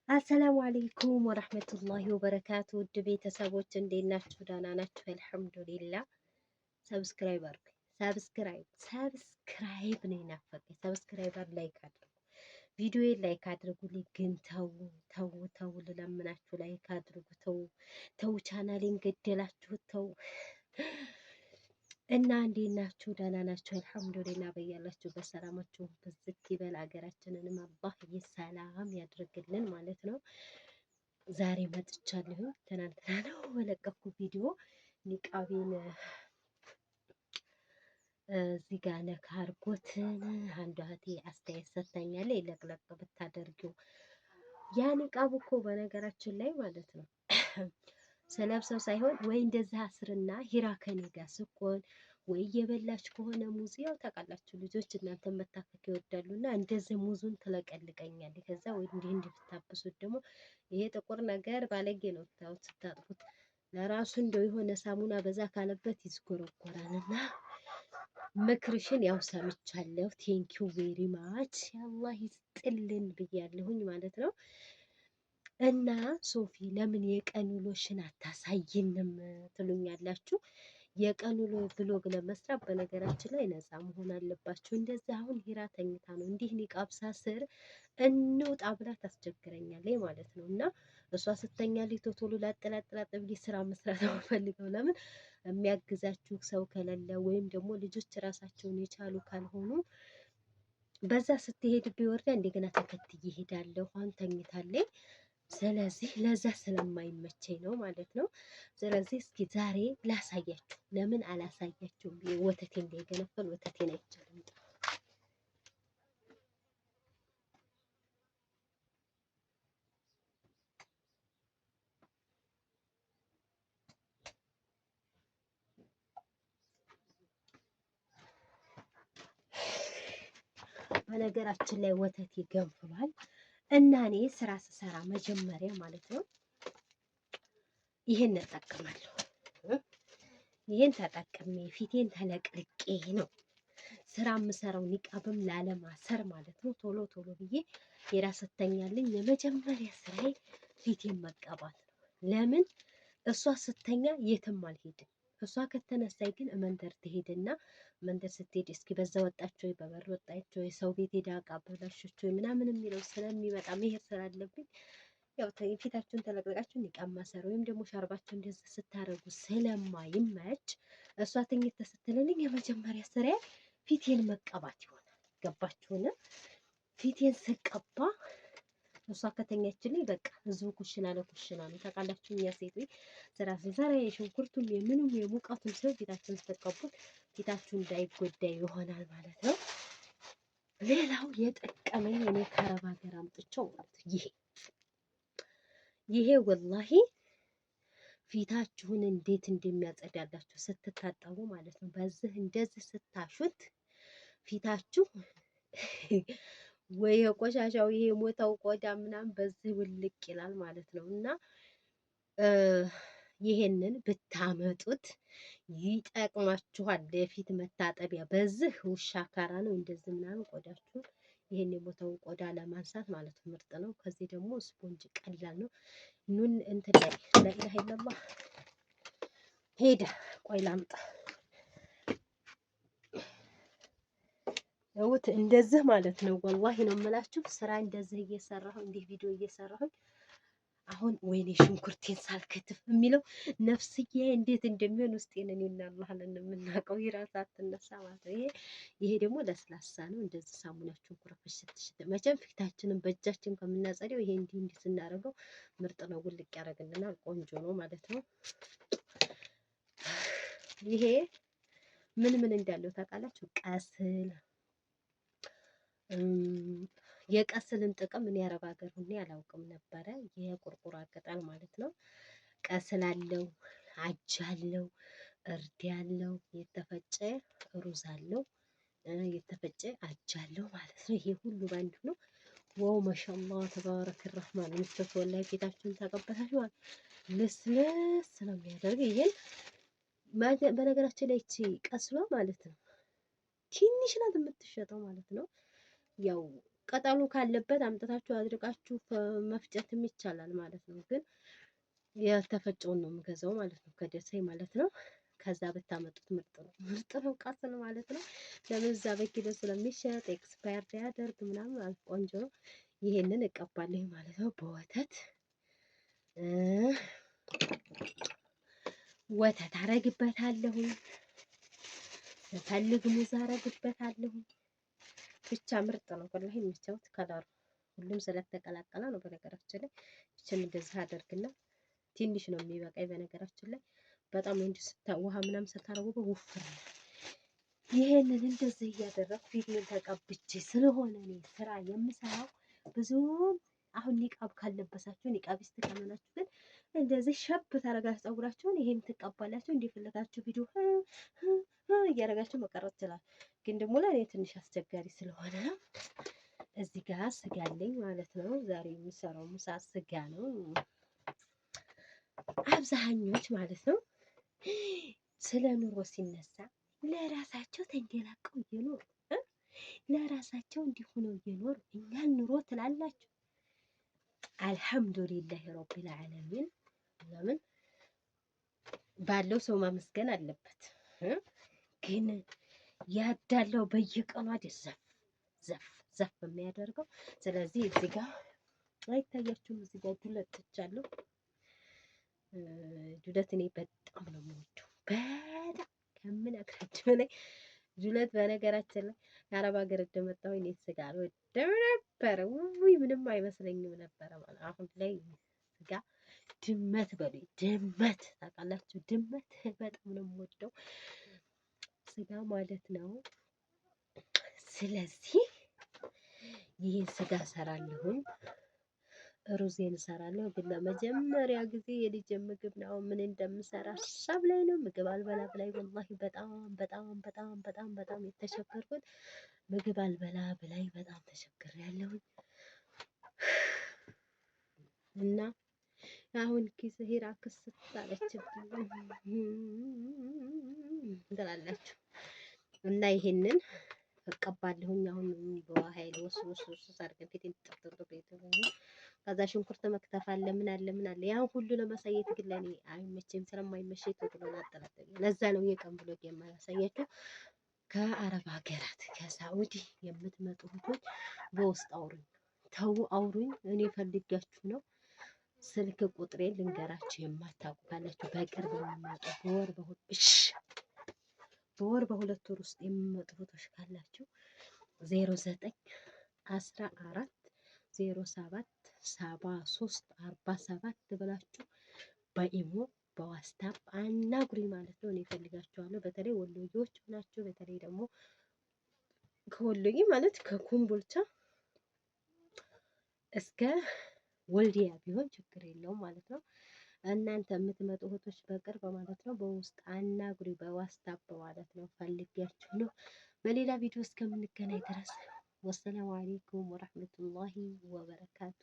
አሰላሙ አለይኩም ወረህመቱላሂ ወበረካቱ። ውድ ቤተሰቦች እንዴት ናችሁ? ደህና ናችሁ? አልሐምዱሊላህ። ሰብስክራይብ አድርጉ። ሰብስክራይብ ነው የናፈቀኝ። ሰብስክራይበር ላይክ አድርጉ። ቪዲዮዬን ላይክ አድርጉልኝ። ግን ተው ልለምናችሁ፣ ላይክ አድርጉ። ተው ቻናሌን ገደላችሁ። ተው እና እንዴት ናችሁ? ደህና ናችሁ? አልሐምዱሊላህ። በያላችሁ በሰላማችሁ ብዝት ይበል። ሀገራችንንም አላህ ሰላም ያድርግልን ማለት ነው። ዛሬ መጥቻለሁ። ትናንትና ነው በለቀኩ ቪዲዮ ኒቃቤን እዚህ ጋር ነካ አድርጎትን አንዷ እህቴ አስተያየት ሰጥታኛለች። ለቅለቅ ብታደርጊው ያ ኒቃብ እኮ በነገራችን ላይ ማለት ነው ስለብሰው ሳይሆን ወይ እንደዚህ አስርና ሂራ ከኔ ጋር ስኮን ወይ እየበላች ከሆነ ሙዝ ያው ታውቃላችሁ ልጆች እናንተ መታከክ ይወዳሉና እንደዚህ ሙዙን ትለቀልቀኛለች። ከዛ ወይ እንዲህ ብታብሱት ደግሞ ይሄ ጥቁር ነገር ባለጌ ነው ስታጥፉት ለራሱ እንደው የሆነ ሳሙና በዛ ካለበት ይዝጎረጎራልና ምክርሽን ያው ሰምቻለሁ። ቴንኪው ቬሪ ማች አላህ ይስጥልን ብያለሁኝ ማለት ነው። እና ሶፊ ለምን የቀን ውሎሽን አታሳይንም ትሉኛላችሁ። የቀን ውሎ ብሎግ ለመስራት በነገራችን ላይ ነፃ መሆን አለባችሁ። እንደዚህ አሁን ሂራ ተኝታ ነው እንዲህ ኒቃብ ሳስር እንውጣ ብላ ታስቸግረኛለች ማለት ነው። እና እሷ ስተኛልኝ ቶሎ ላጥላጥላጥ ብዬ ስራ መስራት ነው ፈልገው። ለምን የሚያግዛችሁ ሰው ከሌለ ወይም ደግሞ ልጆች ራሳቸውን የቻሉ ካልሆኑ በዛ ስትሄድ ቢወርዳ እንደገና ተከትዬ እሄዳለሁ። አሁን ተኝታለች። ስለዚህ ለዛ ስለማይመቸኝ ነው ማለት ነው። ስለዚህ እስኪ ዛሬ ላሳያችሁ። ለምን አላሳያችሁም? ወተቴ እንዳይገነፈል ወተቴን አይቻልም። በነገራችን ላይ ወተቴ ገንፍሏል እና እኔ ስራ ስሰራ መጀመሪያ ማለት ነው ይሄን እጠቀማለሁ። ይሄን ተጠቅሜ ፊቴን ተለቅልቄ ነው ስራ የምሰራው፣ ኒቃብም ላለማሰር ማለት ነው። ቶሎ ብዬ የራስተኛልኝ የመጀመሪያ ስራዬ ፊቴን መቀባት ነው። ለምን እሷ ስተኛ የትም አልሄድም። እሷ ከተነሳይ ግን መንደር ትሄድና መንደር ስትሄድ እስኪ በዛ ወጣች ወይ በበር ወጣች ወይ ሰው ቤት ሄዳ ዕቃ በላሸች ወይ ምናምን የሚለው ስለሚመጣ መሄድ ስላለብኝ ያው ፊታችሁን ተለቅልቃችሁ ኒቃብ ማሰር ወይም ደግሞ ሻርባችሁ እንደዚህ ስታረጉ ስለማይመች እሷ ትኝት ስትልልኝ የመጀመሪያ ስራዬ ፊቴን መቀባት ይሆናል። ገባችሁን? ፊቴን ስቀባ እሷ ከተኛችልኝ በቃ እዚሁ ኩሽና ለኩሽና ነው። ታውቃላችሁ እኛ ሴቶች ስራ ስንሰራ የሽንኩርቱም የምኑም የሙቀቱም ሰው ፊታችሁን ስትቀቡት ፊታችሁ እንዳይጎዳ ይሆናል ማለት ነው። ሌላው የጠቀመኝ እኔ ከአረብ ሀገር አምጥቼው ማለት ይሄ ወላሂ ፊታችሁን እንዴት እንደሚያጸዳላችሁ ስትታጠቡ ማለት ነው። በዚህ እንደዚህ ስታሹት ፊታችሁ ወይ የቆሻሻው ይሄ ሞታው ቆዳ ምናምን በዚህ ውልቅ ይላል ማለት ነው። እና ይሄንን ብታመጡት ይጠቅማችኋል። ለፊት መታጠቢያ በዚህ ውሻ ካራ ነው እንደዚህ ምናምን ቆዳችሁ ይሄን የሞታውን ቆዳ ለማንሳት ማለት ምርጥ ነው። ከዚህ ደግሞ ስፖንጅ ቀላል ነው። ኑን እንትን ላይ ለኢላሀ ኢላላህ ሄደ። ቆይ ላምጣ። እውት እንደዚህ ማለት ነው። ወላሂ ነው የምላችሁ። ስራ እንደዚህ እየሰራሁ እንዲህ ቪዲዮ እየሰራሁ አሁን ወይኔ ሽንኩርቴን ሳልከትፍ የሚለው ነፍስዬ እንዴት እንደሚሆን ውስጤን እኔና አላህ ነን የምናውቀው። ይራሳ አትነሳ ማለት ነው። ይሄ ደግሞ ለስላሳ ነው። እንደዚህ ሳሙናችሁን ኩረፈሽ ስትሽት መቼም ፊታችንን በእጃችን ከምናጸደው ይሄ እንዲህ ስናደርገው ምርጥ ነው። ውልቅ ያደርግልናል። ቆንጆ ነው ማለት ነው። ይሄ ምን እንዳለው ታውቃላችሁ? ቀስል የቀስልን ጥቅም እኔ አረብ ሀገር ሁኔ አላውቅም ነበረ። የቁርቁራ ቅጠል ማለት ነው። ቀስል አለው፣ አጅ አለው፣ እርድ አለው፣ የተፈጨ ሩዝ አለው፣ የተፈጨ አጅ አለው ማለት ነው። ይሄ ሁሉ ባንድ ነው። ዋው ማሻአላህ ተባረከ ረህማን። ምስተት ወላሂ ፊታችሁን ታቀበታችሁ ልስልስ ነው የሚያደርገው። ይሄን በነገራችን ላይ እቺ ቀስሏ ማለት ነው ትንሽ ናት የምትሸጠው ማለት ነው። ያው ቅጠሉ ካለበት አምጥታችሁ አድርቃችሁ መፍጨትም ይቻላል ማለት ነው። ግን ያልተፈጨውን ነው የምገዛው ማለት ነው፣ ከደሴ ማለት ነው። ከዛ ብታመጡት ምርጥ ነው ቃስን ማለት ነው። ለምን እዛ በኪሎ ስለሚሸጥ ኤክስፓየርድ ያደርግ ምናምን ቆንጆ ነው። ይሄንን እቀባለሁ ማለት ነው። በወተት ወተት አረግበታለሁ፣ ፈልግ ሙዝ አረግበታለሁ። ብቻ ምርጥ ነው ወላሂ የሚቻውት ከለሩ ሁሉም ስለተቀላቀለ ነው። በነገራችን ላይ እችን እንደዚህ አደርግና ትንሽ ነው የሚበቃኝ። በነገራችን ላይ በጣም እንዲ ውሃ ምናምን ስታረጉበት ውፍር ነው። ይሄንን እንደዚህ እያደረኩ ፊቴን ተቀብቼ ስለሆነ እኔ ስራ የምሰራው ብዙ አሁን ኒቃብ ካለበሳችሁ ኒቃቢስት ከሆናችሁ ግን እንደዚህ ሸብ ታረጋችሁ ፀጉራችሁን ይሄን ትቀባላችሁ። እንደፈለጋችሁ ቪዲዮ እያረጋችሁ መቀረጽ ይችላል። ግን ደግሞ ለእኔ ትንሽ አስቸጋሪ ስለሆነ ነው። እዚህ ጋር ስጋ አለኝ ማለት ነው። ዛሬ የሚሰራው ምሳ ስጋ ነው። አብዛኞች ማለት ነው ስለ ኑሮ ሲነሳ ለራሳቸው ተንገላቀው እየኖሩ ለራሳቸው እንዲሆነው እየኖሩ እኛን ኑሮ ትላላችሁ። አልሐምዱሊላህ ረቢል ዓለሚን። ለምን ባለው ሰው ማመስገን አለበት። ግን ያዳለው በየቀኑ አይደል ዘፍ የሚያደርገው። ስለዚህ እዚህ ጋር አይታያችሁም? እዚህ ጋር ዱለት ትቻለሁ። ዱለት እኔ በጣም ነው የምወደው፣ በጣም ከምነግራችሁ በላይ ዱለት። በነገራችን ላይ የአረብ ሀገር እንደመጣሁ እኔ ስጋ አልወድም ነበረ። ውይ ምንም አይመስለኝም ነበረ ማለት። አሁን ላይ ስጋ ድመት በሉኝ፣ ድመት ታውቃላችሁ? ድመት በጣም ነው የምወደው ስጋ ማለት ነው። ስለዚህ ይህን ስጋ እሰራለሁኝ፣ ሩዜን እሰራለሁ። ግን ለመጀመሪያ ጊዜ የልጅ ምግብ ነው። ምን እንደምሰራ ሀሳብ ላይ ነው። ምግብ አልበላ ብላይ ወላሂ በጣም በጣም በጣም በጣም በጣም የተሸገርኩት ምግብ አልበላ ብላይ በጣም ተሸግሬያለሁኝ። እና አሁን ኪስ ሄራ ክስ ታለችብኝ ትላላችሁ። እና ይሄንን እቀባለሁኝ አሁን በኃይል ወስወስ አድርገን ፊቴን ጥርጥር ቤት ከዛ ሽንኩርት መክተፍ አለ ምን አለ ምን አለ። ያን ሁሉ ለማሳየት ግን ለኔ አይመቸኝም። ስለማይመቸኝ ተብሎ አጠላጠኝ። ለዛ ነው የቀን ብሎግ የማያሳያችሁ። ከአረብ ሀገራት ከሳኡዲ የምትመጡ እህቶች በውስጥ አውሩኝ፣ ተው አውሩኝ። እኔ ፈልጋችሁ ነው። ስልክ ቁጥሬን ልንገራችሁ የማታውቁ ካላችሁ በቅርብ የሚመጡ በወር በሁለት ወር ውስጥ የሚመጡ እህቶች ካላችሁ 0914077347 ብላችሁ በኢሞ በዋትስአፕ አናግሩኝ ማለት ነው። እኔ እፈልጋችኋለሁ። በተለይ ወሎዬዎች ናቸው። በተለይ ደግሞ ከወሎዬ ማለት ከኮምቦልቻ እስከ ወልዲያ ቢሆን ችግር የለውም ማለት ነው። እናንተ የምትመጡ እህቶች በቅርብ ማለት ነው በውስጥ አናግሪ፣ በዋትስአፕ ማለት ነው። ፈልጊያችሁ ነው። በሌላ ቪዲዮ እስከምንገናኝ ድረስ ወሰላሙ አለይኩም ወራህመቱላሂ ወበረካቱ።